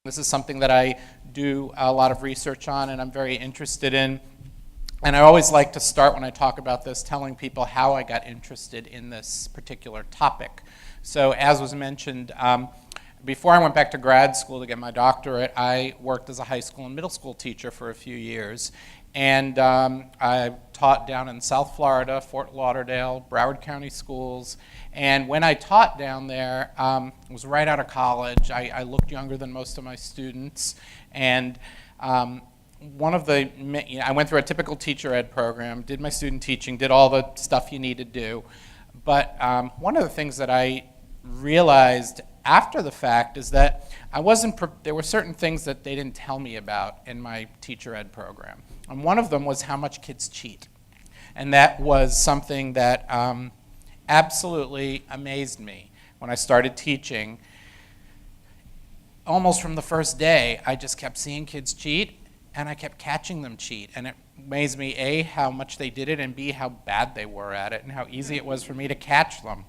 This is something that I do a lot of research on and I'm very interested in. And I always like to start when I talk about this telling people how I got interested in this particular topic. So as was mentioned, before I went back to grad school to get my doctorate, I worked as a high school and middle school teacher for a few years. And I taught down in South Florida, Fort Lauderdale, Broward County schools. And when I taught down there, I was right out of college. I looked younger than most of my students. And I went through a typical teacher ed program, did my student teaching, did all the stuff you need to do. But one of the things that I realized after the fact is that there were certain things that they didn't tell me about in my teacher ed program. And one of them was how much kids cheat. And that was something that absolutely amazed me when I started teaching. Almost from the first day, I just kept seeing kids cheat, and I kept catching them cheat. And it amazed me, A, how much they did it, and B, how bad they were at it, and how easy it was for me to catch them.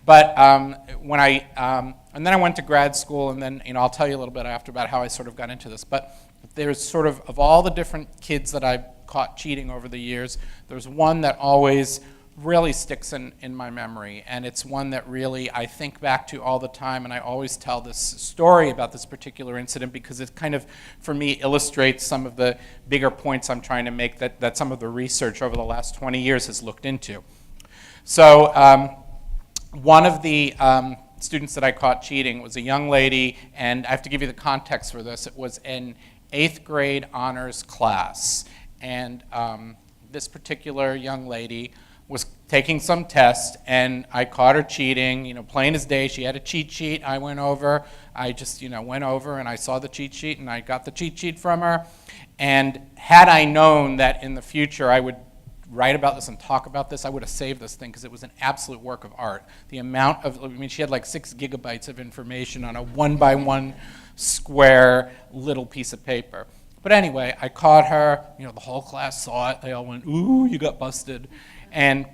But and then I went to grad school, and then I'll tell you a little bit after about how I sort of got into this. But there's sort of all the different kids that I've caught cheating over the years, there's one that always really sticks in my memory, and it's one that really I think back to all the time, and I always tell this story about this particular incident because it kind of, for me, illustrates some of the bigger points I'm trying to make that some of the research over the last 20 years has looked into. So one of the students that I caught cheating was a young lady, and I have to give you the context for this. It was an 8th grade honors class, and this particular young lady was taking some test, and I caught her cheating, plain as day. She had a cheat sheet. I went over. I just, went over, and I saw the cheat sheet, and I got the cheat sheet from her. And had I known that in the future I would write about this and talk about this, I would have saved this thing because it was an absolute work of art. The amount of, she had like 6 gigabytes of information on a 1-by-1 square little piece of paper. But anyway, I caught her. The whole class saw it. They all went, "Ooh, you got busted." And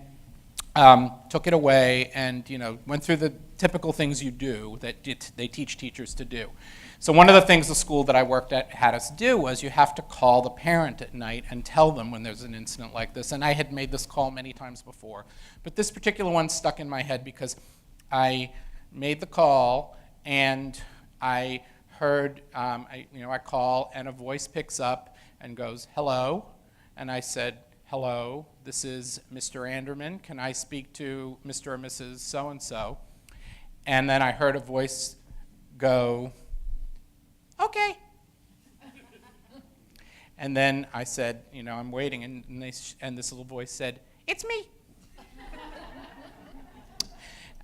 took it away and went through the typical things you do that they teach teachers to do. So one of the things the school that I worked at had us do was you have to call the parent at night and tell them when there's an incident like this. And I had made this call many times before. But this particular one stuck in my head because I made the call and I heard, I call and a voice picks up and goes, "Hello?" And I said, "Hello, this is Mr. Anderman. Can I speak to Mr. or Mrs. So-and-so?" And then I heard a voice go, "Okay." And then I said, "I'm waiting." And this little voice said, "It's me."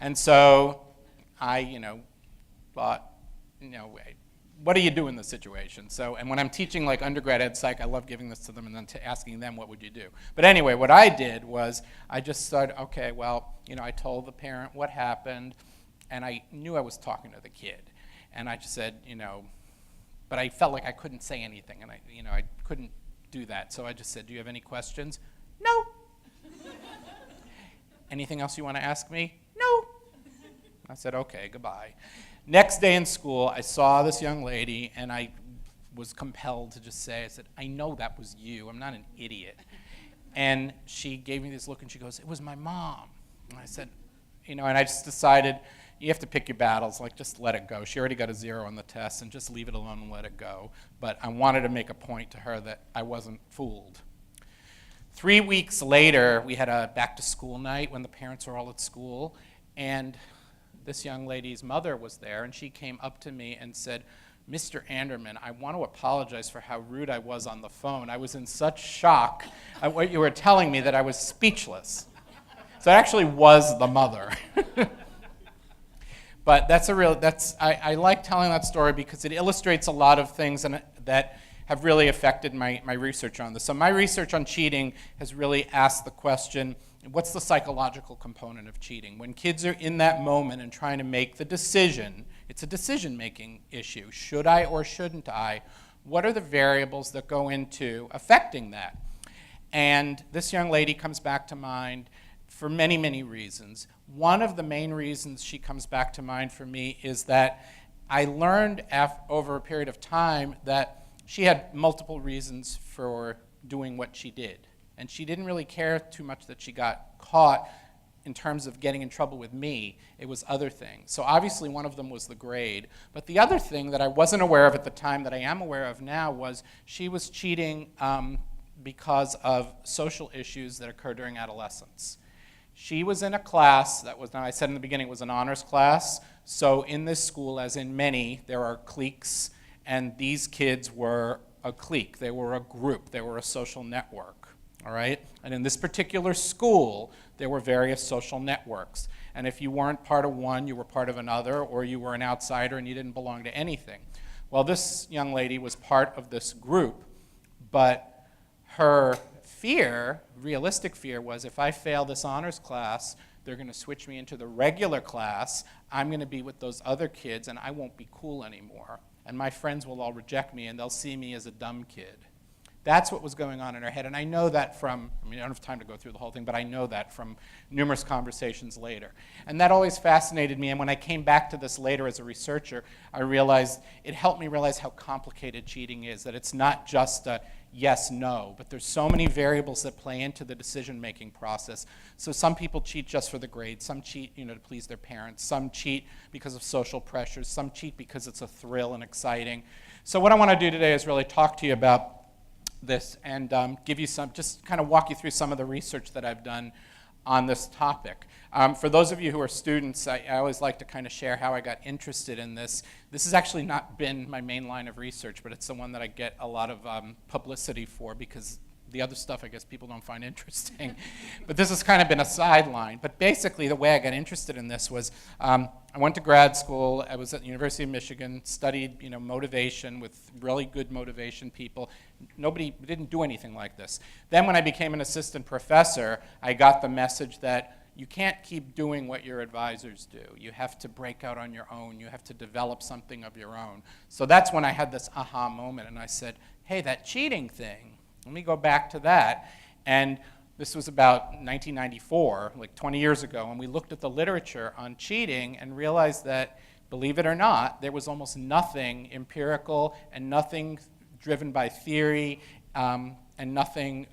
And so I, thought, what do you do in this situation? So, and when I'm teaching like undergrad ed psych, I love giving this to them and then asking them, what would you do? But anyway, what I did was I just started, okay, well, I told the parent what happened, and I knew I was talking to the kid. And I just said, but I felt like I couldn't say anything, and I couldn't do that. So I just said, "Do you have any questions?" "No." "Anything else you want to ask me?" "No." I said, "Okay, goodbye." Next day in school, I saw this young lady, and I was compelled to just say, I said, "I know that was you. I'm not an idiot." And she gave me this look, and she goes, "It was my mom." And I said, and I just decided, you have to pick your battles, like just let it go. She already got a 0 on the test, and just leave it alone and let it go. But I wanted to make a point to her that I wasn't fooled. 3 weeks later, we had a back-to-school night when the parents were all at school, and this young lady's mother was there, and she came up to me and said, "Mr. Anderman, I want to apologize for how rude I was on the phone. I was in such shock at what you were telling me that I was speechless." So it actually was the mother. But I like telling that story because it illustrates a lot of things that have really affected my research on this. So my research on cheating has really asked the question, what's the psychological component of cheating? When kids are in that moment and trying to make the decision, it's a decision-making issue. Should I or shouldn't I? What are the variables that go into affecting that? And this young lady comes back to mind for many, many reasons. One of the main reasons she comes back to mind for me is that I learned over a period of time that she had multiple reasons for doing what she did. And she didn't really care too much that she got caught in terms of getting in trouble with me. It was other things. So obviously one of them was the grade. But the other thing that I wasn't aware of at the time that I am aware of now was she was cheating because of social issues that occurred during adolescence. She was in a class that was, now I said in the beginning, it was an honors class. So in this school, as in many, there are cliques, and these kids were a clique. They were a group. They were a social network. All right? And in this particular school, there were various social networks. And if you weren't part of one, you were part of another, or you were an outsider and you didn't belong to anything. Well, this young lady was part of this group, but her fear, realistic fear, was if I fail this honors class, they're going to switch me into the regular class. I'm going to be with those other kids, and I won't be cool anymore. And my friends will all reject me, and they'll see me as a dumb kid. That's what was going on in her head, and I know that from, I don't have time to go through the whole thing, but I know that from numerous conversations later. And that always fascinated me, and when I came back to this later as a researcher, I realized, it helped me realize how complicated cheating is, that it's not just a yes, no, but there's so many variables that play into the decision-making process. So some people cheat just for the grades, some cheat to please their parents, some cheat because of social pressures, some cheat because it's a thrill and exciting. So what I want to do today is really talk to you about this and give you some, just kind of walk you through some of the research that I've done on this topic. For those of you who are students, I always like to kind of share how I got interested in this. This has actually not been my main line of research, but it's the one that I get a lot of publicity for because the other stuff I guess people don't find interesting. But this has kind of been a sideline. But basically the way I got interested in this was I went to grad school. I was at the University of Michigan, studied motivation with really good motivation people. Nobody didn't do anything like this. Then when I became an assistant professor, I got the message that you can't keep doing what your advisors do. You have to break out on your own. You have to develop something of your own. So that's when I had this aha moment, and I said, hey, that cheating thing, let me go back to that. And this was about 1994, like 20 years ago, and we looked at the literature on cheating and realized that, believe it or not, there was almost nothing empirical and nothing driven by theory and nothing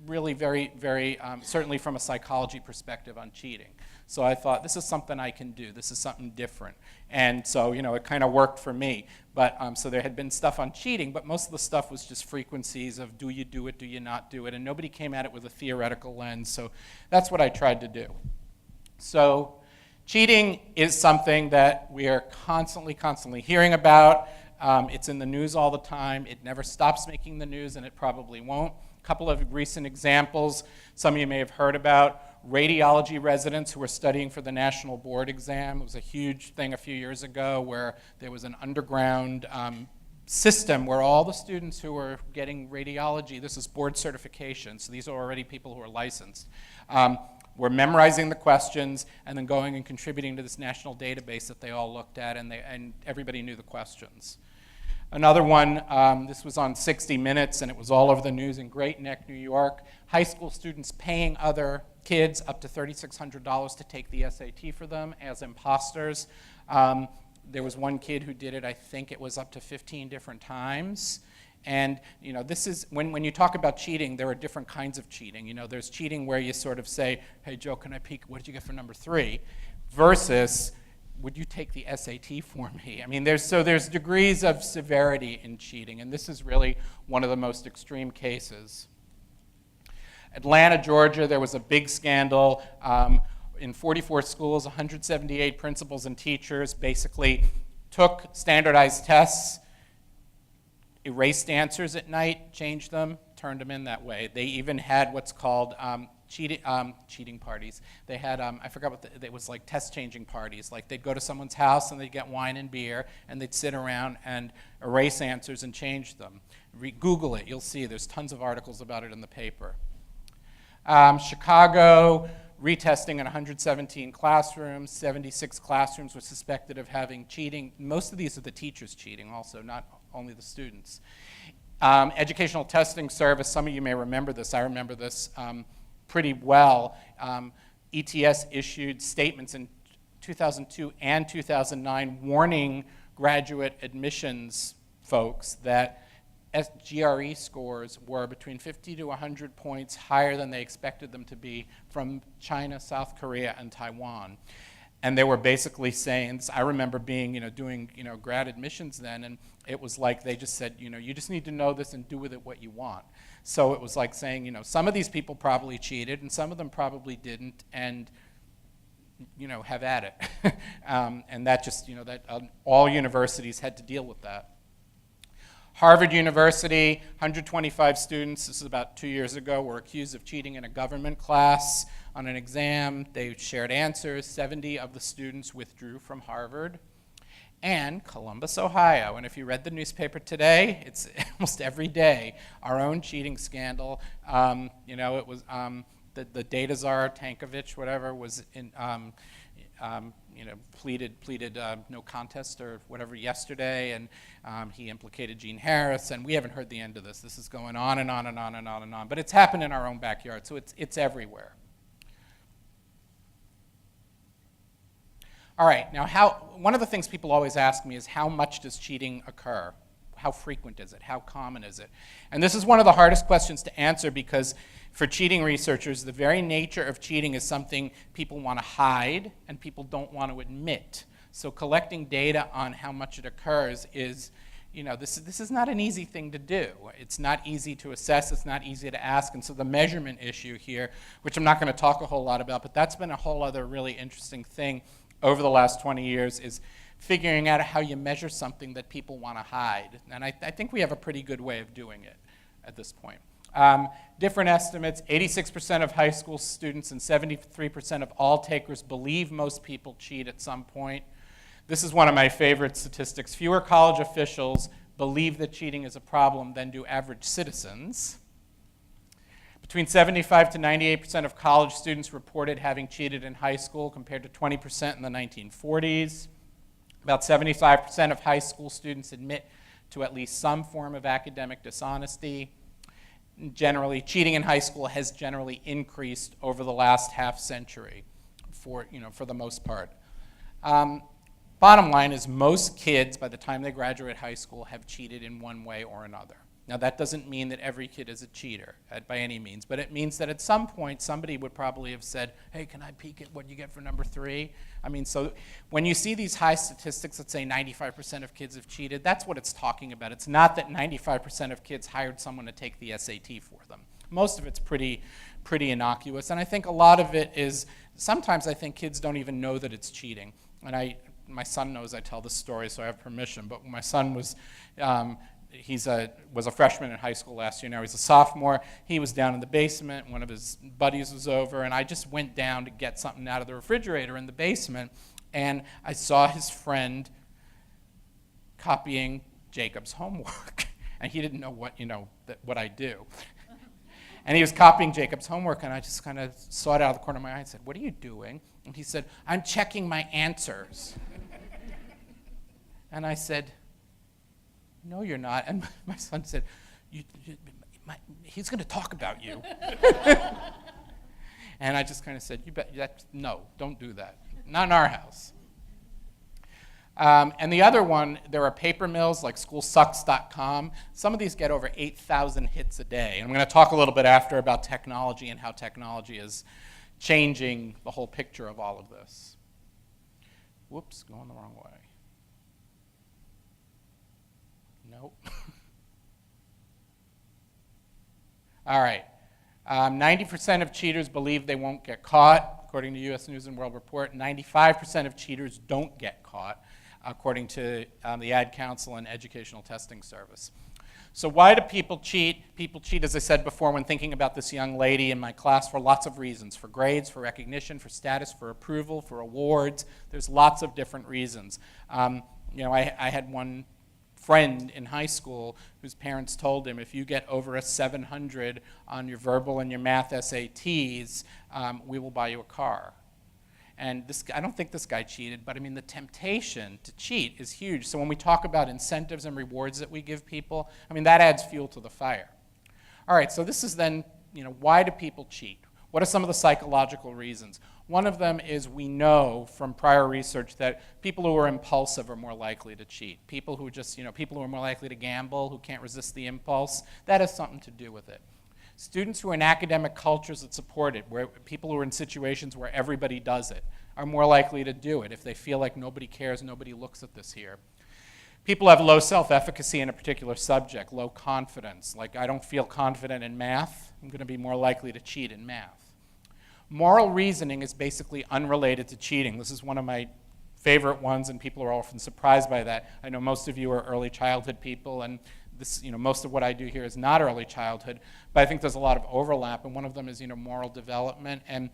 really very, certainly from a psychology perspective on cheating. So I thought, this is something I can do. This is something different. And so, it kind of worked for me. But so there had been stuff on cheating, but most of the stuff was just frequencies of do you do it, do you not do it? And nobody came at it with a theoretical lens. So that's what I tried to do. So cheating is something that we are constantly hearing about. It's in the news all the time. It never stops making the news, and it probably won't. A couple of recent examples some of you may have heard about. Radiology residents who were studying for the national board exam. It was a huge thing a few years ago where there was an underground system where all the students who were getting radiology, this is board certification, so these are already people who are licensed, were memorizing the questions and then going and contributing to this national database that they all looked at, and everybody knew the questions. Another one, this was on 60 Minutes, and it was all over the news in Great Neck, New York. High school students paying other kids up to $3,600 to take the SAT for them as imposters. There was one kid who did it, I think it was up to 15 different times. And this is, when you talk about cheating, there are different kinds of cheating. There's cheating where you sort of say, hey, Joe, can I peek? What did you get for number 3? Versus, would you take the SAT for me? There's degrees of severity in cheating, and this is really one of the most extreme cases. Atlanta, Georgia, there was a big scandal. In 44 schools, 178 principals and teachers basically took standardized tests, erased answers at night, changed them, turned them in that way. They even had what's called cheating parties. They had, I forgot what, it was like test-changing parties. Like they'd go to someone's house and they'd get wine and beer, and they'd sit around and erase answers and change them. Google it, you'll see there's tons of articles about it in the paper. Chicago, retesting in 117 classrooms, 76 classrooms were suspected of having cheating. Most of these are the teachers cheating also, not only the students. Educational Testing Service, some of you may remember this, I remember this pretty well. ETS issued statements in 2002 and 2009 warning graduate admissions folks that GRE scores were between 50 to 100 points higher than they expected them to be from China, South Korea, and Taiwan. And they were basically saying, I remember being, doing, grad admissions then, and it was like they just said, you just need to know this and do with it what you want. So it was like saying, some of these people probably cheated, and some of them probably didn't, and, have at it. And that just, all universities had to deal with that. Harvard University, 125 students, this is about 2 years ago, were accused of cheating in a government class on an exam. They shared answers. 70 of the students withdrew from Harvard. And Columbus, Ohio, and if you read the newspaper today, it's almost every day, our own cheating scandal. It was the data czar, Tankovich, whatever, was in, pleaded no contest or whatever yesterday, and he implicated Gene Harris, and we haven't heard the end of this. This is going on and on and on and on and on, but it's happened in our own backyard, so it's everywhere. All right, now one of the things people always ask me is how much does cheating occur? How frequent is it? How common is it? And this is one of the hardest questions to answer because for cheating researchers, the very nature of cheating is something people want to hide and people don't want to admit. So collecting data on how much it occurs is, this is not an easy thing to do. It's not easy to assess, it's not easy to ask, and so the measurement issue here, which I'm not going to talk a whole lot about, but that's been a whole other really interesting thing over the last 20 years is figuring out how you measure something that people want to hide. And I think we have a pretty good way of doing it at this point. Different estimates, 86% of high school students and 73% of all takers believe most people cheat at some point. This is one of my favorite statistics. Fewer college officials believe that cheating is a problem than do average citizens. Between 75 to 98% of college students reported having cheated in high school compared to 20% in the 1940s. About 75% of high school students admit to at least some form of academic dishonesty. Generally, cheating in high school has generally increased over the last half century for the most part. Bottom line is most kids, by the time they graduate high school, have cheated in one way or another. Now, that doesn't mean that every kid is a cheater by any means, but it means that at some point somebody would probably have said, hey, can I peek at what you get for number 3? I mean, so when you see these high statistics that say 95% of kids have cheated, that's what it's talking about. It's not that 95% of kids hired someone to take the SAT for them. Most of it's pretty innocuous, and I think a lot of it is, sometimes I think kids don't even know that it's cheating. And my son knows I tell this story, so I have permission, but when my son was was a freshman in high school last year. Now he's a sophomore. He was down in the basement. One of his buddies was over, and I just went down to get something out of the refrigerator in the basement, and I saw his friend copying Jacob's homework, and he didn't know what I do. And he was copying Jacob's homework, and I just kind of saw it out of the corner of my eye and said, what are you doing? And he said, I'm checking my answers. And I said, no, you're not. And my son said, he's going to talk about you. And I just kind of said, no, don't do that. Not in our house. And the other one, there are paper mills like schoolsucks.com. Some of these get over 8,000 hits a day. And I'm going to talk a little bit after about technology and how technology is changing the whole picture of all of this. Whoops, going the wrong way. Nope. All right. 90% of cheaters believe they won't get caught, according to U.S. News and World Report. 95% of cheaters don't get caught, according to the Ad Council and Educational Testing Service. So why do people cheat? People cheat, as I said before, when thinking about this young lady in my class for lots of reasons. For grades, for recognition, for status, for approval, for awards. There's lots of different reasons. I had one friend in high school whose parents told him, if you get over a 700 on your verbal and your math SATs, we will buy you a car. And I don't think this guy cheated, but I mean the temptation to cheat is huge. So when we talk about incentives and rewards that we give people, I mean that adds fuel to the fire. All right, so this is then, why do people cheat? What are some of the psychological reasons? One of them is we know from prior research that people who are impulsive are more likely to cheat. People who people who are more likely to gamble, who can't resist the impulse, that has something to do with it. Students who are in academic cultures that support it, where people who are in situations where everybody does it, are more likely to do it if they feel like nobody cares, nobody looks at this here. People have low self-efficacy in a particular subject, low confidence. Like, I don't feel confident in math, I'm going to be more likely to cheat in math. Moral reasoning is basically unrelated to cheating. This is one of my favorite ones, and people are often surprised by that. I know most of you are early childhood people, and this, most of what I do here is not early childhood, but I think there's a lot of overlap, and one of them is moral development. And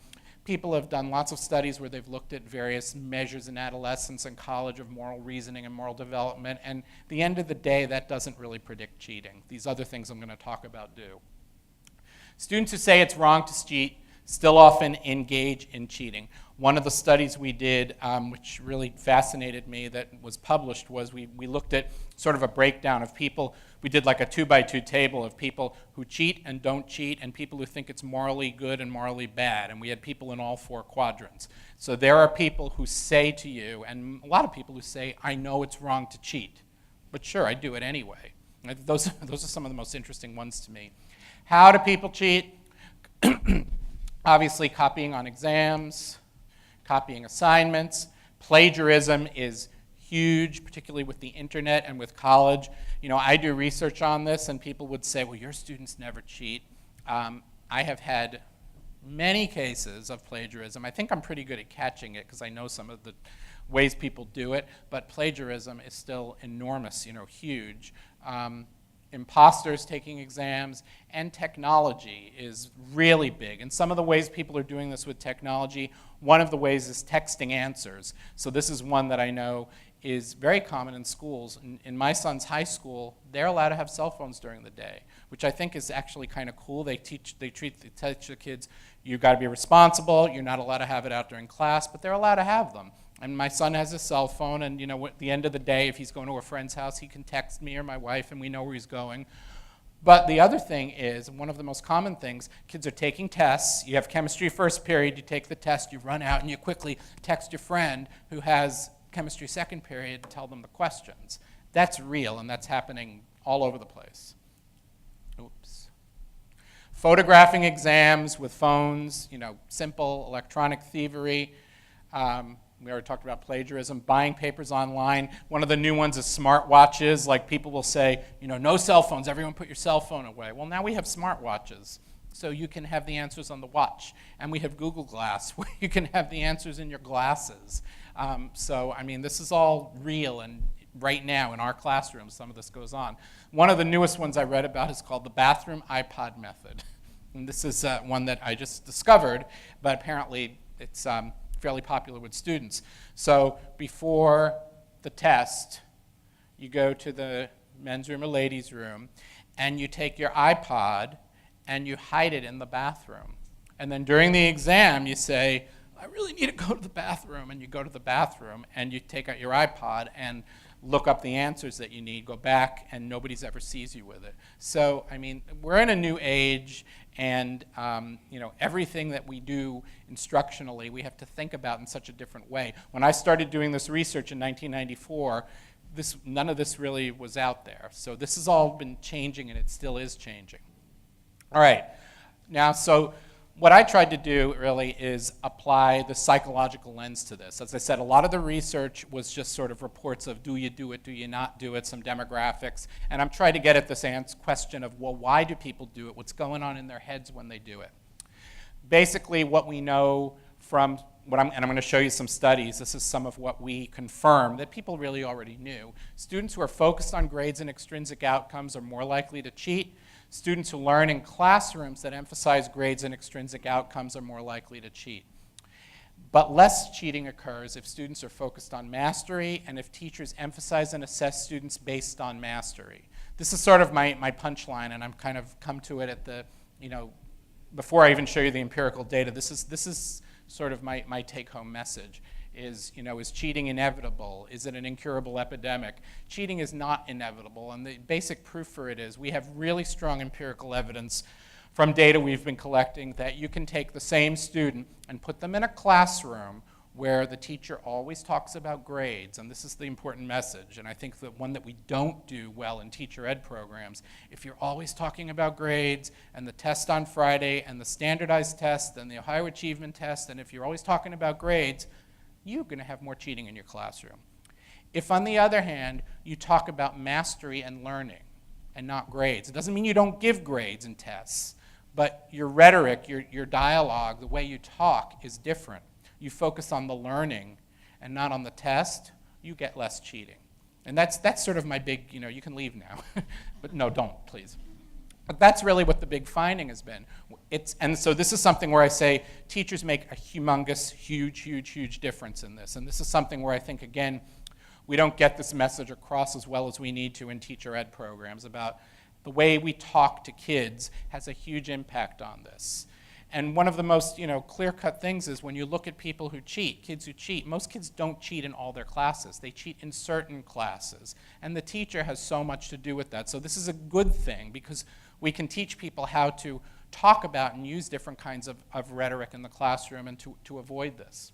people have done lots of studies where they've looked at various measures in adolescence and college of moral reasoning and moral development, and at the end of the day, that doesn't really predict cheating. These other things I'm going to talk about do. Students who say it's wrong to cheat still often engage in cheating. One of the studies we did, which really fascinated me, that was published, was we looked at sort of a breakdown of people. We did like a 2-by-2 table of people who cheat and don't cheat, and people who think it's morally good and morally bad. And we had people in all 4 quadrants. So there are people who say to you, and a lot of people who say, I know it's wrong to cheat, but sure, I do it anyway. Those are some of the most interesting ones to me. How do people cheat? Obviously, copying on exams, copying assignments. Plagiarism is huge, particularly with the internet and with college. I do research on this, and people would say, well, your students never cheat. I have had many cases of plagiarism. I think I'm pretty good at catching it because I know some of the ways people do it, but plagiarism is still enormous, huge. Imposters taking exams, and technology is really big. And some of the ways people are doing this with technology, one of the ways is texting answers. So this is one that I know is very common in schools. In my son's high school, they're allowed to have cell phones during the day, which I think is actually kind of cool. They teach the kids, you've got to be responsible, you're not allowed to have it out during class, but they're allowed to have them. And my son has a cell phone, and at the end of the day, if he's going to a friend's house, he can text me or my wife, and we know where he's going. But the other thing is, one of the most common things, kids are taking tests. You have chemistry first period, you take the test, you run out, and you quickly text your friend who has chemistry second period to tell them the questions. That's real, and that's happening all over the place. Oops. Photographing exams with phones, simple electronic thievery. We already talked about plagiarism, buying papers online. One of the new ones is smartwatches. Like, people will say, no cell phones, everyone put your cell phone away. Well, now we have smartwatches, so you can have the answers on the watch. And we have Google Glass, where you can have the answers in your glasses. This is all real, and right now in our classrooms, some of this goes on. One of the newest ones I read about is called the bathroom iPod method. And this is one that I just discovered, but apparently it's fairly popular with students. So before the test, you go to the men's room or ladies' room, and you take your iPod and you hide it in the bathroom. And then during the exam, you say, I really need to go to the bathroom, and you go to the bathroom, and you take out your iPod and look up the answers that you need, go back, and nobody ever sees you with it. So, we're in a new age, and everything that we do instructionally, we have to think about in such a different way. When I started doing this research in 1994, none of this really was out there. So this has all been changing, and it still is changing. All right. Now, so what I tried to do really is apply the psychological lens to this. As I said, a lot of the research was just sort of reports of do you do it, do you not do it, some demographics. And I'm trying to get at this question of, well, why do people do it? What's going on in their heads when they do it? Basically, what we know from and I'm going to show you some studies. This is some of what we confirm that people really already knew. Students who are focused on grades and extrinsic outcomes are more likely to cheat. Students who learn in classrooms that emphasize grades and extrinsic outcomes are more likely to cheat. But less cheating occurs if students are focused on mastery and if teachers emphasize and assess students based on mastery. This is sort of my punchline, and I'm kind of come to it at the, before I even show you the empirical data, this is sort of my take-home message. Is cheating inevitable? Is it an incurable epidemic? Cheating is not inevitable, and the basic proof for it is we have really strong empirical evidence from data we've been collecting that you can take the same student and put them in a classroom where the teacher always talks about grades, and this is the important message, and I think the one that we don't do well in teacher ed programs, if you're always talking about grades and the test on Friday and the standardized test and the Ohio Achievement Test, and if you're always talking about grades, you're going to have more cheating in your classroom. If, on the other hand, you talk about mastery and learning and not grades, it doesn't mean you don't give grades and tests, but your rhetoric, your dialogue, the way you talk is different. You focus on the learning and not on the test, you get less cheating. And that's sort of my big, you can leave now. But no, don't, please. But that's really what the big finding has been. And so this is something where I say teachers make a humongous, huge difference in this. And this is something where I think, again, we don't get this message across as well as we need to in teacher ed programs about the way we talk to kids has a huge impact on this. And one of the most clear-cut things is when you look at people who cheat, kids who cheat, most kids don't cheat in all their classes. They cheat in certain classes. And the teacher has so much to do with that. So this is a good thing because we can teach people how to talk about and use different kinds of rhetoric in the classroom and to avoid this.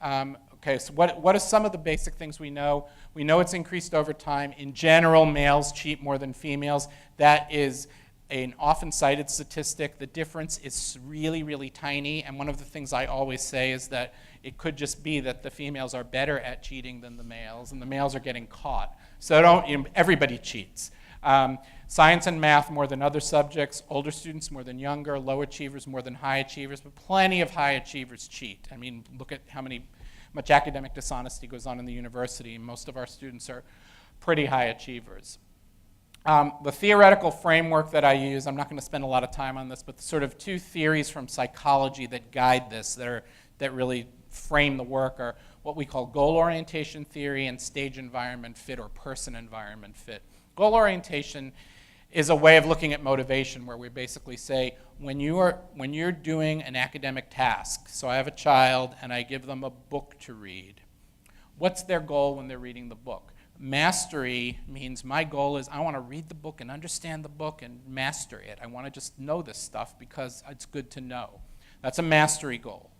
Okay, so what are some of the basic things we know? We know it's increased over time. In general, males cheat more than females. That is an often cited statistic. The difference is really tiny, and one of the things I always say is that it could just be that the females are better at cheating than the males, and the males are getting caught. So everybody cheats. Science and math more than other subjects, older students more than younger, low achievers more than high achievers, but plenty of high achievers cheat. I mean, look at how much academic dishonesty goes on in the university. Most of our students are pretty high achievers. The theoretical framework that I use, I'm not going to spend a lot of time on this, but the sort of two theories from psychology that guide this, that really frame the work, are what we call goal orientation theory and stage environment fit or person environment fit. Goal orientation is a way of looking at motivation where we basically say when you're doing an academic task, so I have a child and I give them a book to read, what's their goal when they're reading the book? Mastery means my goal is I want to read the book and understand the book and master it. I want to just know this stuff because it's good to know. That's a mastery goal.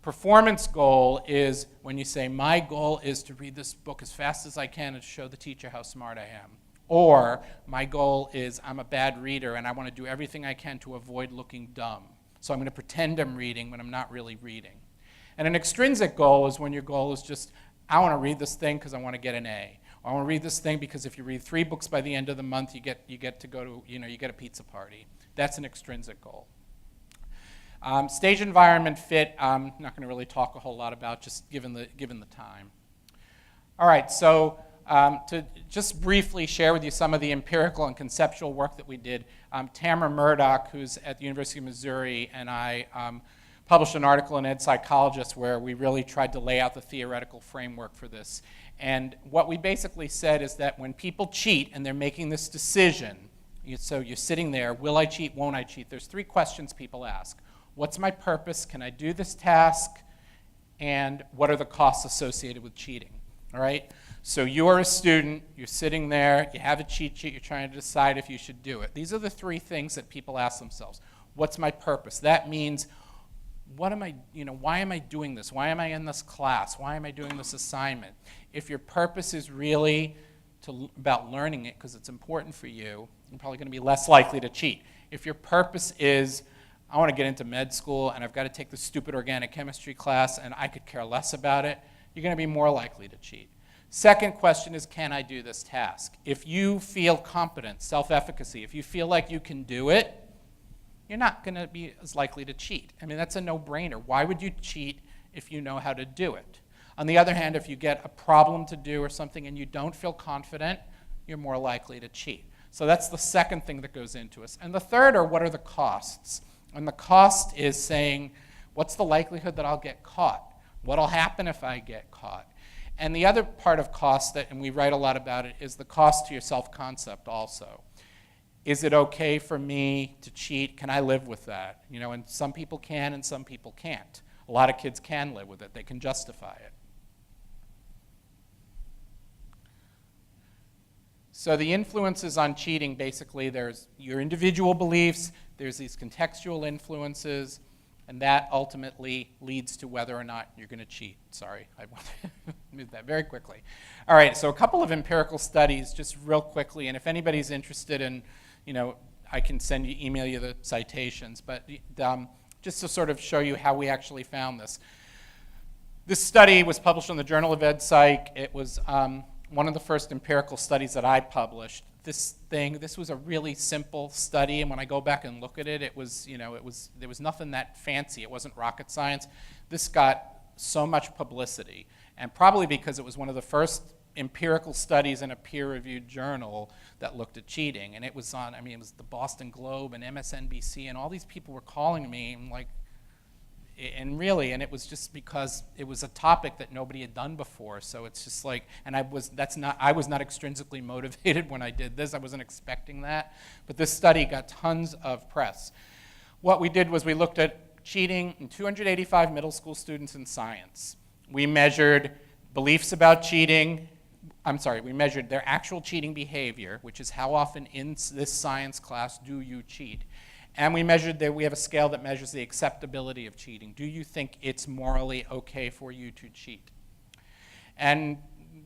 Performance goal is when you say my goal is to read this book as fast as I can and show the teacher how smart I am. Or my goal is I'm a bad reader and I want to do everything I can to avoid looking dumb. So I'm going to pretend I'm reading when I'm not really reading. And an extrinsic goal is when your goal is just I want to read this thing because I want to get an A. I want to read this thing because if you read 3 books by the end of the month, you get to go to, you get a pizza party. That's an extrinsic goal. Stage environment fit, I'm not going to really talk a whole lot about, just given the time. All right, so to just briefly share with you some of the empirical and conceptual work that we did, Tamara Murdoch, who's at the University of Missouri, and I published an article in Ed Psychologist where we really tried to lay out the theoretical framework for this. And what we basically said is that when people cheat and they're making this decision, so you're sitting there, will I cheat, won't I cheat? There's 3 questions people ask. What's my purpose? Can I do this task? And what are the costs associated with cheating? All right? So you're a student, you're sitting there, you have a cheat sheet, you're trying to decide if you should do it. These are the 3 things that people ask themselves. What's my purpose? That means, why am I doing this? Why am I in this class? Why am I doing this assignment? If your purpose is really about learning it because it's important for you, you're probably going to be less likely to cheat. If your purpose is, I want to get into med school and I've got to take this stupid organic chemistry class and I could care less about it, you're going to be more likely to cheat. Second question is, can I do this task? If you feel competent, self-efficacy, if you feel like you can do it, you're not going to be as likely to cheat. I mean, that's a no-brainer. Why would you cheat if you know how to do it? On the other hand, if you get a problem to do or something and you don't feel confident, you're more likely to cheat. So that's the second thing that goes into us. And the third are, what are the costs? And the cost is saying, what's the likelihood that I'll get caught? What'll happen if I get caught? And the other part of cost, and we write a lot about it, is the cost to your self-concept also. Is it okay for me to cheat? Can I live with that? And some people can and some people can't. A lot of kids can live with it. They can justify it. So the influences on cheating, basically, there's your individual beliefs, there's these contextual influences, and that ultimately leads to whether or not you're going to cheat. Sorry, I want to move that very quickly. All right, so a couple of empirical studies, just real quickly, and if anybody's interested in, I can email you the citations, but just to sort of show you how we actually found this. This study was published in the Journal of Ed Psych. It was one of the first empirical studies that I published. This was a really simple study, and when I go back and look at it, there was nothing that fancy. It wasn't rocket science. This got so much publicity, and probably because it was one of the first empirical studies in a peer-reviewed journal that looked at cheating, and it was on, it was the Boston Globe and MSNBC, and all these people were calling me, and it was just because it was a topic that nobody had done before. So it's just like, and I was not extrinsically motivated when I did this. I wasn't expecting that. But this study got tons of press. What we did was we looked at cheating in 285 middle school students in science. We measured beliefs about cheating. We measured their actual cheating behavior, which is how often in this science class do you cheat. And we measured that we have a scale that measures the acceptability of cheating. Do you think it's morally okay for you to cheat? And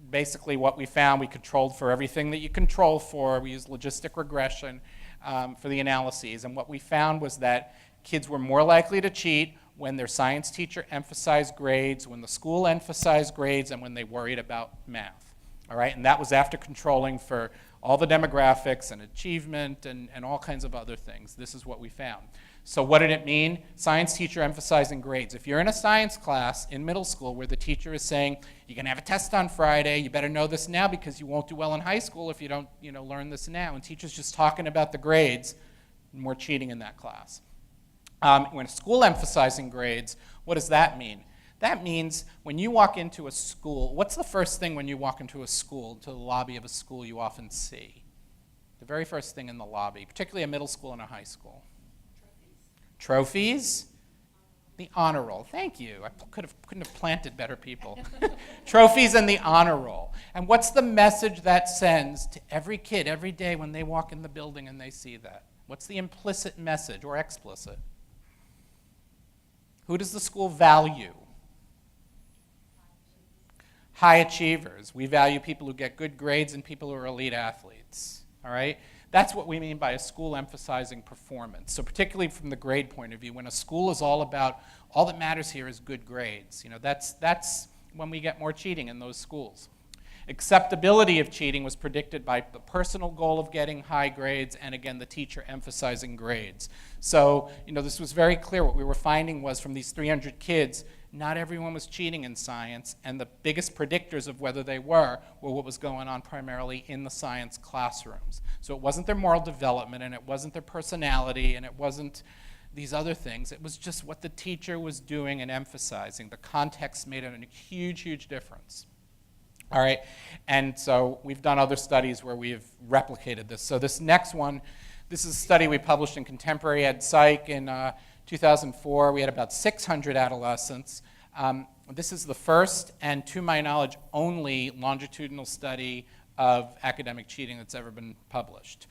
basically what we found, we controlled for everything that you control for. We used logistic regression for the analyses. And what we found was that kids were more likely to cheat when their science teacher emphasized grades, when the school emphasized grades, and when they worried about math. All right? And that was after controlling for all the demographics and achievement and all kinds of other things. This is what we found. So what did it mean? Science teacher emphasizing grades. If you're in a science class in middle school where the teacher is saying, you're going to have a test on Friday, you better know this now because you won't do well in high school if you don't learn this now, and teacher's just talking about the grades, more cheating in that class. When a school emphasizing grades, what does that mean? That means when you walk into a school, what's the first thing when you walk into a school, to the lobby of a school, you often see? The very first thing in the lobby, particularly a middle school and a high school. Trophies? The honor roll. Thank you. I couldn't have planted better people. Trophies and the honor roll. And what's the message that sends to every kid every day when they walk in the building and they see that? What's the implicit message or explicit? Who does the school value? High achievers. We value people who get good grades and people who are elite athletes. All right? That's what we mean by a school emphasizing performance. So particularly from the grade point of view, when a school is all about, all that matters here is good grades. That's when we get more cheating in those schools. Acceptability of cheating was predicted by the personal goal of getting high grades and, again, the teacher emphasizing grades. So, this was very clear. What we were finding was from these 300 kids, not everyone was cheating in science, and the biggest predictors of whether they were what was going on primarily in the science classrooms. So it wasn't their moral development, and it wasn't their personality, and it wasn't these other things. It was just what the teacher was doing and emphasizing. The context made a huge, huge difference. All right, and so we've done other studies where we've replicated this. So this next one, this is a study we published in Contemporary Ed Psych in 2004. We had about 600 adolescents. This is the first and, to my knowledge, only longitudinal study of academic cheating that's ever been published.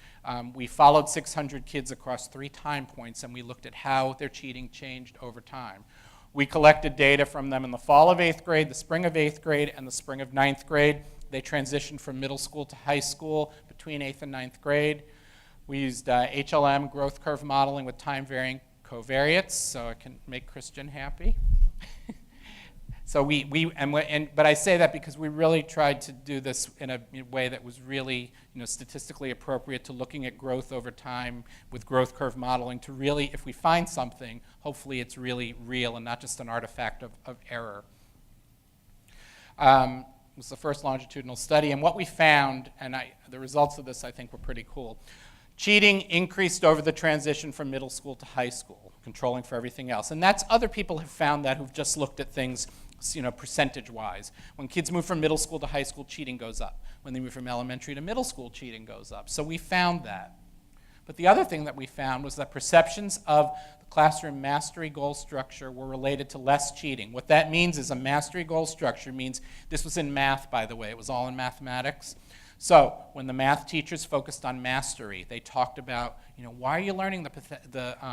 We followed 600 kids across 3 time points, and we looked at how their cheating changed over time. We collected data from them in the fall of 8th grade, the spring of 8th grade, and the spring of 9th grade. They transitioned from middle school to high school between 8th and 9th grade. We used HLM, growth curve modeling with time-varying covariates, so it can make Christian happy. So but I say that because we really tried to do this in a way that was really, statistically appropriate to looking at growth over time with growth curve modeling to really, if we find something, hopefully it's really real and not just an artifact of error. It was the first longitudinal study, and what we found, and the results of this I think were pretty cool. Cheating increased over the transition from middle school to high school, controlling for everything else. And other people have found that who've just looked at things percentage-wise. When kids move from middle school to high school, cheating goes up. When they move from elementary to middle school, cheating goes up. So we found that. But the other thing that we found was that perceptions of the classroom mastery goal structure were related to less cheating. What that means is a mastery goal structure means, this was in math, by the way, it was all in mathematics. So when the math teachers focused on mastery, they talked about, why are you learning the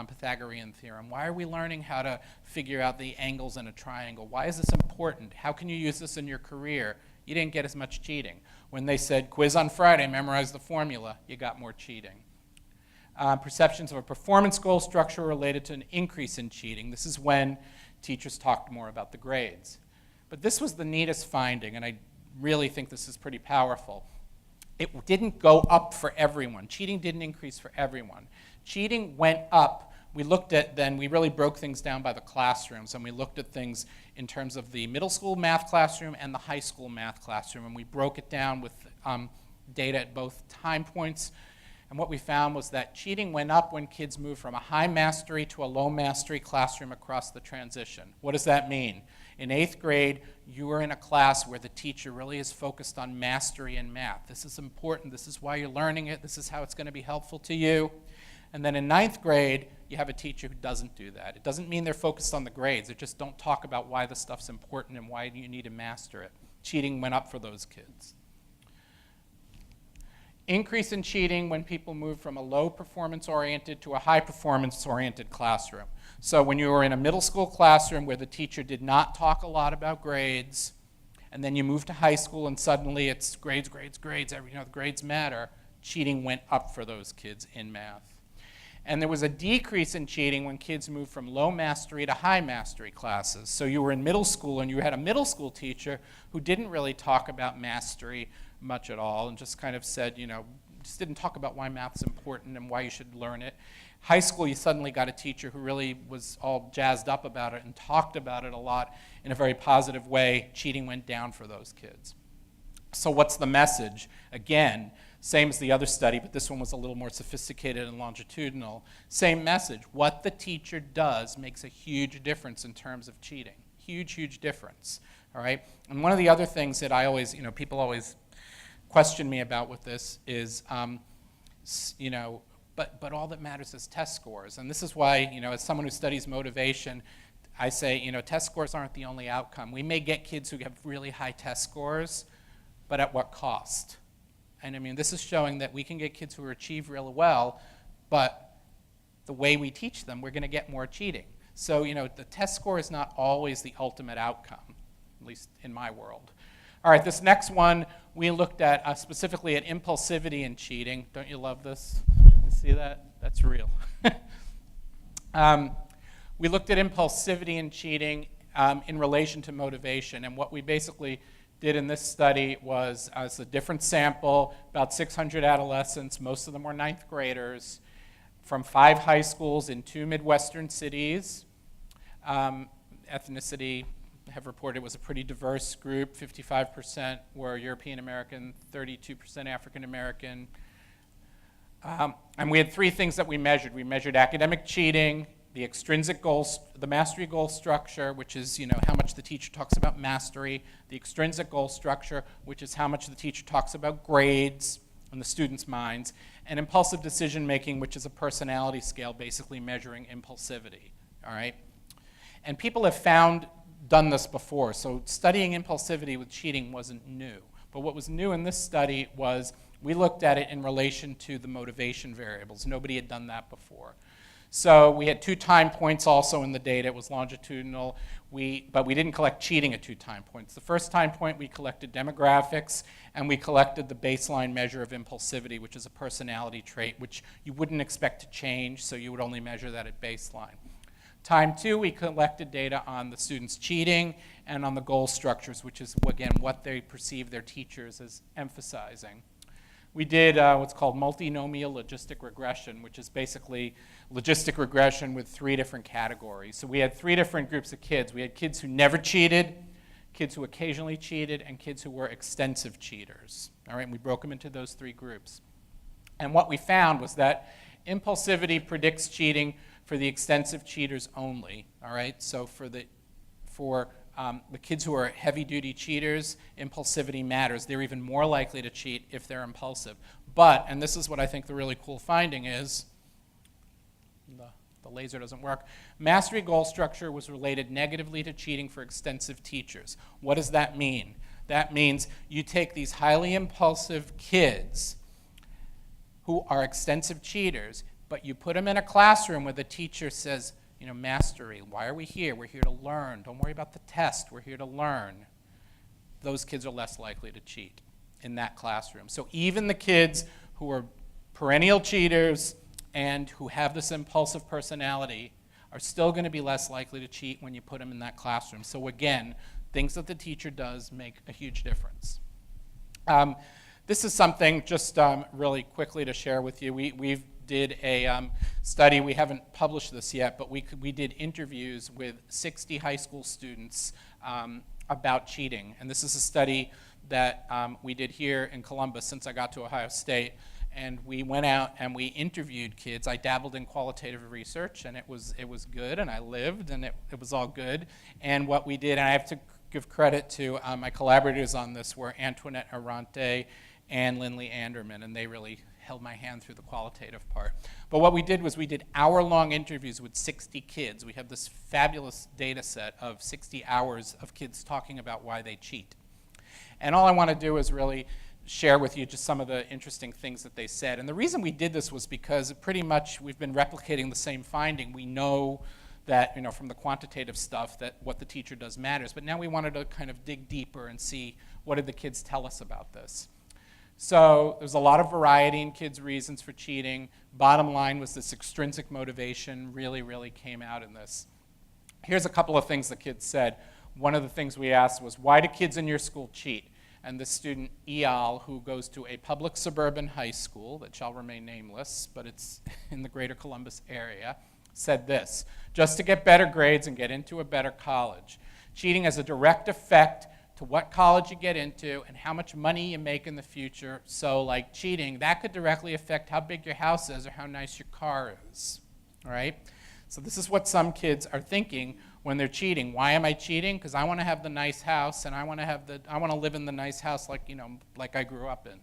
Pythagorean theorem? Why are we learning how to figure out the angles in a triangle? Why is this important? How can you use this in your career? You didn't get as much cheating. When they said, quiz on Friday, memorize the formula, you got more cheating. Perceptions of a performance goal structure related to an increase in cheating. This is when teachers talked more about the grades. But this was the neatest finding, and I really think this is pretty powerful. It didn't go up for everyone. Cheating didn't increase for everyone. Cheating went up. We really broke things down by the classrooms, and we looked at things in terms of the middle school math classroom and the high school math classroom, and we broke it down with data at both time points. And what we found was that cheating went up when kids moved from a high mastery to a low mastery classroom across the transition. What does that mean? In 8th grade, you are in a class where the teacher really is focused on mastery in math. This is important. This is why you're learning it. This is how it's going to be helpful to you. And then in 9th grade, you have a teacher who doesn't do that. It doesn't mean they're focused on the grades. They just don't talk about why the stuff's important and why you need to master it. Cheating went up for those kids. Increase in cheating when people move from a low performance-oriented to a high performance-oriented classroom. So when you were in a middle school classroom where the teacher did not talk a lot about grades, and then you move to high school and suddenly it's grades, grades, grades, the grades matter, cheating went up for those kids in math. And there was a decrease in cheating when kids moved from low mastery to high mastery classes. So you were in middle school and you had a middle school teacher who didn't really talk about mastery much at all and just kind of said, just didn't talk about why math's important and why you should learn it. High school, you suddenly got a teacher who really was all jazzed up about it and talked about it a lot in a very positive way. Cheating went down for those kids. So what's the message? Again, same as the other study, but this one was a little more sophisticated and longitudinal. Same message. What the teacher does makes a huge difference in terms of cheating. Huge, huge difference. All right? And one of the other things that I always, people always question me about with this is, but all that matters is test scores. And this is why, as someone who studies motivation, I say, test scores aren't the only outcome. We may get kids who have really high test scores, but at what cost? And this is showing that we can get kids who achieve really well, but the way we teach them, we're going to get more cheating. So, the test score is not always the ultimate outcome, at least in my world. All right, this next one, we looked at specifically at impulsivity and cheating. Don't you love this? You see that? That's real. We looked at impulsivity and cheating in relation to motivation. And what we basically did in this study was as a different sample, about 600 adolescents, most of them were 9th graders, from 5 high schools in 2 Midwestern cities. Ethnicity, have reported, was a pretty diverse group. 55% were European American, 32% African American. And we had 3 things that we measured. We measured academic cheating, the extrinsic goals, the mastery goal structure, which is how much the teacher talks about mastery, the extrinsic goal structure, which is how much the teacher talks about grades in the students' minds, and impulsive decision making, which is a personality scale basically measuring impulsivity. All right? And people have done this before, so studying impulsivity with cheating wasn't new. But what was new in this study was we looked at it in relation to the motivation variables. Nobody had done that before. So we had 2 time points also in the data. It was longitudinal, but we didn't collect cheating at 2 time points. The first time point we collected demographics, and we collected the baseline measure of impulsivity, which is a personality trait, which you wouldn't expect to change, so you would only measure that at baseline. Time 2, we collected data on the students cheating and on the goal structures, which is, again, what they perceive their teachers as emphasizing. We did what's called multinomial logistic regression, which is basically logistic regression with 3 different categories. So we had 3 different groups of kids. We had kids who never cheated, kids who occasionally cheated, and kids who were extensive cheaters. All right, and we broke them into those 3 groups. And what we found was that impulsivity predicts cheating for the extensive cheaters only. All right, so for the kids who are heavy-duty cheaters, impulsivity matters. They're even more likely to cheat if they're impulsive. But, and this is what I think the really cool finding is, the laser doesn't work, mastery goal structure was related negatively to cheating for extensive teachers. What does that mean? That means you take these highly impulsive kids who are extensive cheaters, but you put them in a classroom where the teacher says, mastery, why are we here? We're here to learn. Don't worry about the test. We're here to learn. Those kids are less likely to cheat in that classroom. So even the kids who are perennial cheaters and who have this impulsive personality are still going to be less likely to cheat when you put them in that classroom. So again, things that the teacher does make a huge difference. This is something just really quickly to share with you. We did a study. We haven't published this yet, but we did interviews with 60 high school students about cheating. And this is a study that we did here in Columbus since I got to Ohio State. And we went out and we interviewed kids. I dabbled in qualitative research, and it was good, and I lived, and it was all good. And what we did, and I have to give credit to my collaborators on this, were Antoinette Arante and Lindley Anderman, and they really held my hand through the qualitative part. But what we did was we did hour-long interviews with 60 kids. We have this fabulous data set of 60 hours of kids talking about why they cheat. And all I want to do is really share with you just some of the interesting things that they said. And the reason we did this was because pretty much we've been replicating the same finding. We know that, from the quantitative stuff, that what the teacher does matters. But now we wanted to kind of dig deeper and see what did the kids tell us about this. So there's a lot of variety in kids' reasons for cheating. Bottom line was this extrinsic motivation really came out in this. Here's a couple of things the kids said. One of the things we asked was, why do kids in your school cheat? And the student, Eyal, who goes to a public suburban high school that shall remain nameless, but it's in the greater Columbus area, said this: just to get better grades and get into a better college. Cheating has a direct effect to what college you get into and how much money you make in the future. So like cheating, that could directly affect how big your house is or how nice your car is, all right? So this is what some kids are thinking when they're cheating. Why am I cheating? Because I want to have the nice house, and I want to live in the nice house like I grew up in.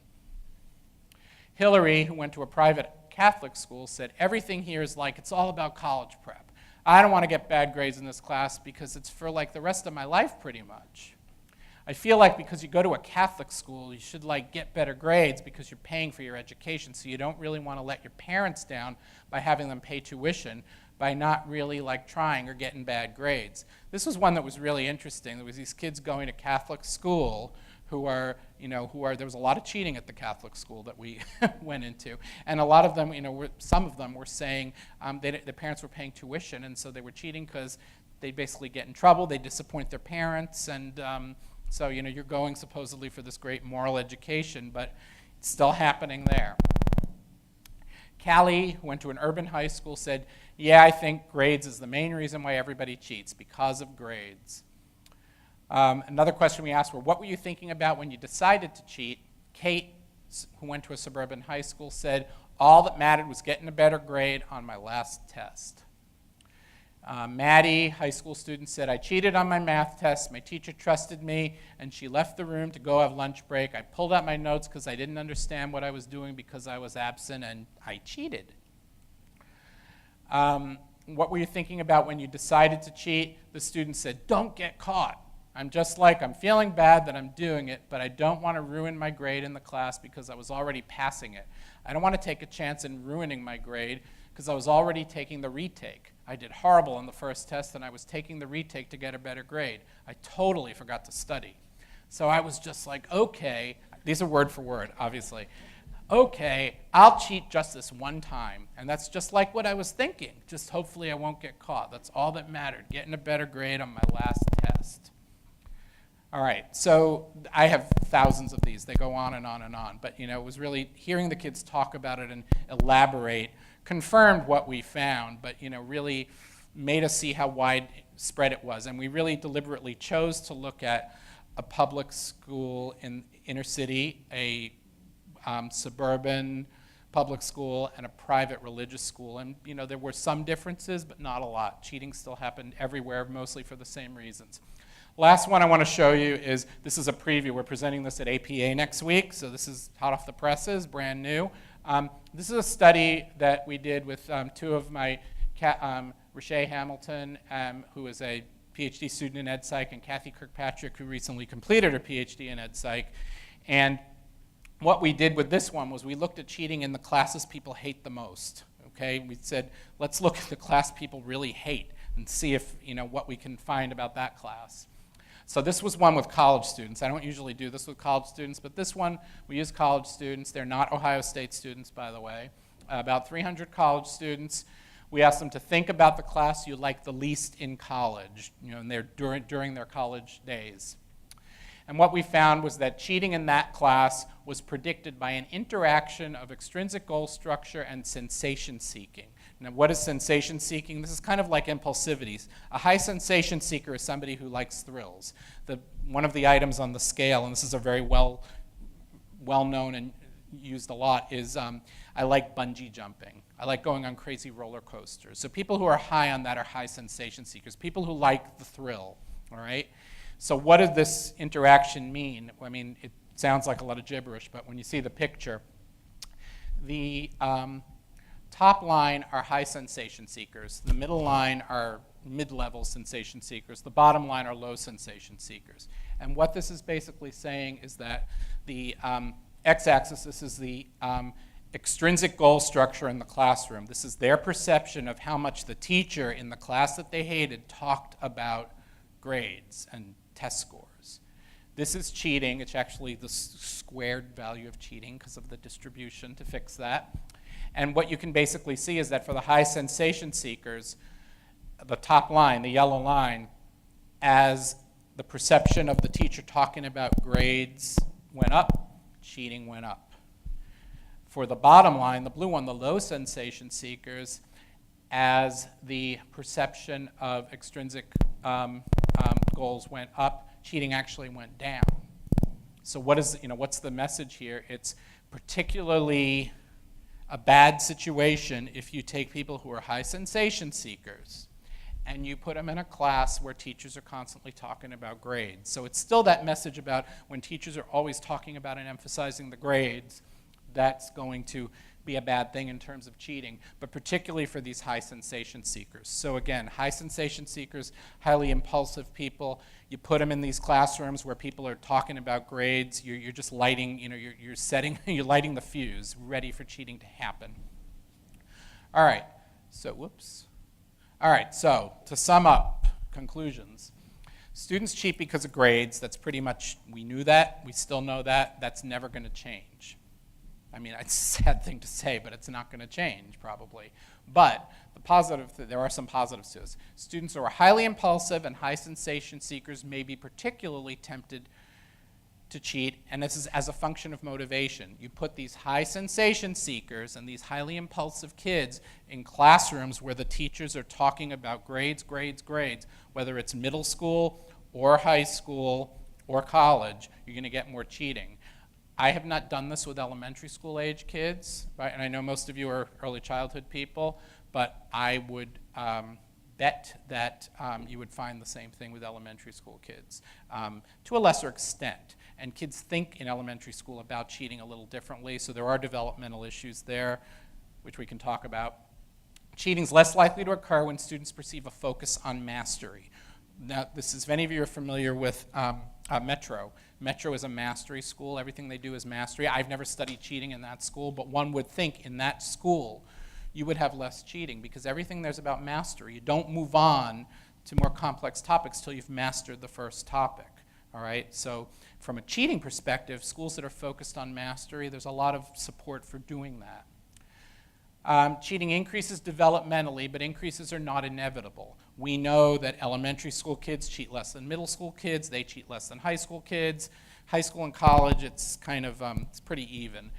Hillary, who went to a private Catholic school, said everything here is like it's all about college prep. I don't want to get bad grades in this class because it's for like the rest of my life pretty much. I feel like because you go to a Catholic school, you should get better grades because you're paying for your education, so you don't really want to let your parents down by having them pay tuition, by not really trying or getting bad grades. This was one that was really interesting. There was these kids going to Catholic school who are, there was a lot of cheating at the Catholic school that we went into. And a lot of them, some of them were saying the parents were paying tuition, and so they were cheating because they basically get in trouble, they disappoint their parents, and so, you're going supposedly for this great moral education, but it's still happening there. Callie, who went to an urban high school, said, yeah, I think grades is the main reason why everybody cheats, because of grades. Another question we asked were, what were you thinking about when you decided to cheat? Kate, who went to a suburban high school, said, all that mattered was getting a better grade on my last test. Maddie, high school student, said, I cheated on my math test. My teacher trusted me, and she left the room to go have lunch break. I pulled out my notes because I didn't understand what I was doing because I was absent, and I cheated. What were you thinking about when you decided to cheat? The student said, don't get caught. I'm feeling bad that I'm doing it, but I don't want to ruin my grade in the class because I was already passing it. I don't want to take a chance in ruining my grade because I was already taking the retake. I did horrible on the first test, and I was taking the retake to get a better grade. I totally forgot to study. So I was just like, okay, these are word for word, obviously. Okay, I'll cheat just this one time. And that's just like what I was thinking. Just hopefully I won't get caught. That's all that mattered, getting a better grade on my last test. All right, so I have thousands of these. They go on and on and on. But it was really hearing the kids talk about it and elaborate confirmed what we found, but really made us see how widespread it was. And we really deliberately chose to look at a public school in inner city, a suburban public school, and a private religious school. And there were some differences, but not a lot. Cheating still happened everywhere, mostly for the same reasons. Last one I want to show you is, this is a preview. We're presenting this at APA next week, so this is hot off the presses, brand new. This is a study that we did with two of my, Riche Hamilton, who is a PhD student in Ed Psych, and Kathy Kirkpatrick, who recently completed her PhD in Ed Psych. And what we did with this one was we looked at cheating in the classes people hate the most. Okay, we said, let's look at the class people really hate and see if, what we can find about that class. So this was one with college students. I don't usually do this with college students, but this one, we use college students. They're not Ohio State students, by the way. About 300 college students. We asked them to think about the class you like the least in college, during their college days. And what we found was that cheating in that class was predicted by an interaction of extrinsic goal structure and sensation seeking. Now, what is sensation seeking? This is kind of like impulsivity. A high sensation seeker is somebody who likes thrills. One of the items on the scale, and this is a very well-known and used a lot, is I like bungee jumping. I like going on crazy roller coasters. So people who are high on that are high sensation seekers, people who like the thrill, all right? So what does this interaction mean? I mean, it sounds like a lot of gibberish, but when you see the picture, the top line are high sensation seekers. The middle line are mid-level sensation seekers. The bottom line are low sensation seekers. And what this is basically saying is that the x-axis, this is the extrinsic goal structure in the classroom. This is their perception of how much the teacher in the class that they hated talked about grades and test scores. This is cheating. It's actually the squared value of cheating because of the distribution to fix that. And what you can basically see is that for the high sensation seekers, the top line, the yellow line, as the perception of the teacher talking about grades went up, cheating went up. For the bottom line, the blue one, the low sensation seekers, as the perception of extrinsic goals went up, cheating actually went down. So what's the message here? It's particularly a bad situation if you take people who are high sensation seekers and you put them in a class where teachers are constantly talking about grades. So it's still that message about when teachers are always talking about and emphasizing the grades, that's going to be a bad thing in terms of cheating, but particularly for these high sensation seekers. So again, high sensation seekers, highly impulsive people, you put them in these classrooms where people are talking about grades, you're just lighting, you're lighting the fuse, ready for cheating to happen. All right, so to sum up, conclusions. Students cheat because of grades. That's pretty much, we knew that, we still know that, that's never going to change. I mean, it's a sad thing to say, but it's not going to change, probably. But there are some positives to this. Students who are highly impulsive and high sensation seekers may be particularly tempted to cheat, and this is as a function of motivation. You put these high sensation seekers and these highly impulsive kids in classrooms where the teachers are talking about grades, whether it's middle school or high school or college, you're going to get more cheating. I have not done this with elementary school age kids, right? And I know most of you are early childhood people, but I would bet that you would find the same thing with elementary school kids to a lesser extent. And kids think in elementary school about cheating a little differently, so there are developmental issues there, which we can talk about. Cheating is less likely to occur when students perceive a focus on mastery. Now, if any of you are familiar with Metro. Metro is a mastery school. Everything they do is mastery. I've never studied cheating in that school, but one would think in that school you would have less cheating because everything there's about mastery. You don't move on to more complex topics till you've mastered the first topic. All right? So from a cheating perspective, schools that are focused on mastery, there's a lot of support for doing that. Cheating increases developmentally, but increases are not inevitable. We know that elementary school kids cheat less than middle school kids. They cheat less than high school kids. High school and college, it's kind of, it's pretty even.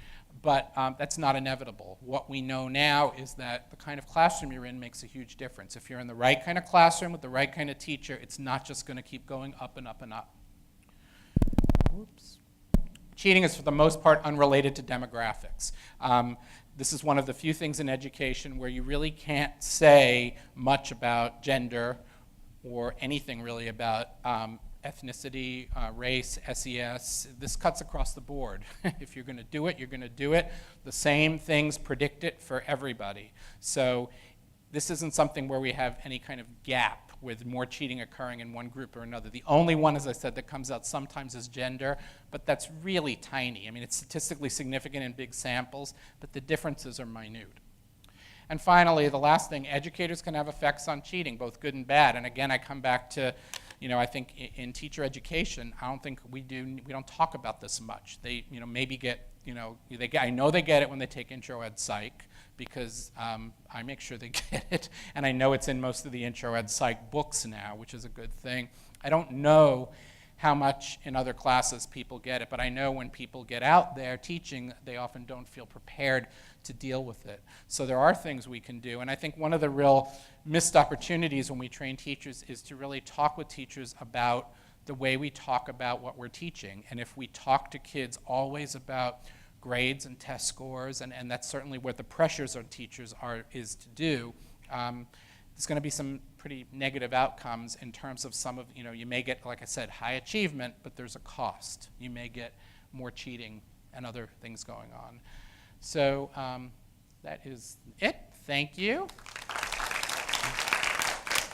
But that's not inevitable. What we know now is that the kind of classroom you're in makes a huge difference. If you're in the right kind of classroom with the right kind of teacher, it's not just going to keep going up and up and up. Oops. Cheating is, for the most part, unrelated to demographics. This is one of the few things in education where you really can't say much about gender or anything really about ethnicity, race, SES. This cuts across the board. If you're going to do it, you're going to do it. The same things predict it for everybody. So this isn't something where we have any kind of gap with more cheating occurring in one group or another. The only one, as I said, that comes out sometimes is gender, but that's really tiny. I mean, it's statistically significant in big samples, but the differences are minute. And finally, the last thing, educators can have effects on cheating, both good and bad. And again, I come back to, I think in teacher education, I don't think we don't talk about this much. They, maybe get, I know they get it when they take intro ed psych, because I make sure they get it, and I know it's in most of the intro ed psych books now, which is a good thing. I don't know how much in other classes people get it, but I know when people get out there teaching, they often don't feel prepared to deal with it. So there are things we can do, and I think one of the real missed opportunities when we train teachers is to really talk with teachers about the way we talk about what we're teaching. And if we talk to kids always about grades and test scores, and that's certainly what the pressures on teachers is to do, there's going to be some pretty negative outcomes in terms of some of, you may get, like I said, high achievement, but there's a cost. You may get more cheating and other things going on. So that is it. Thank you.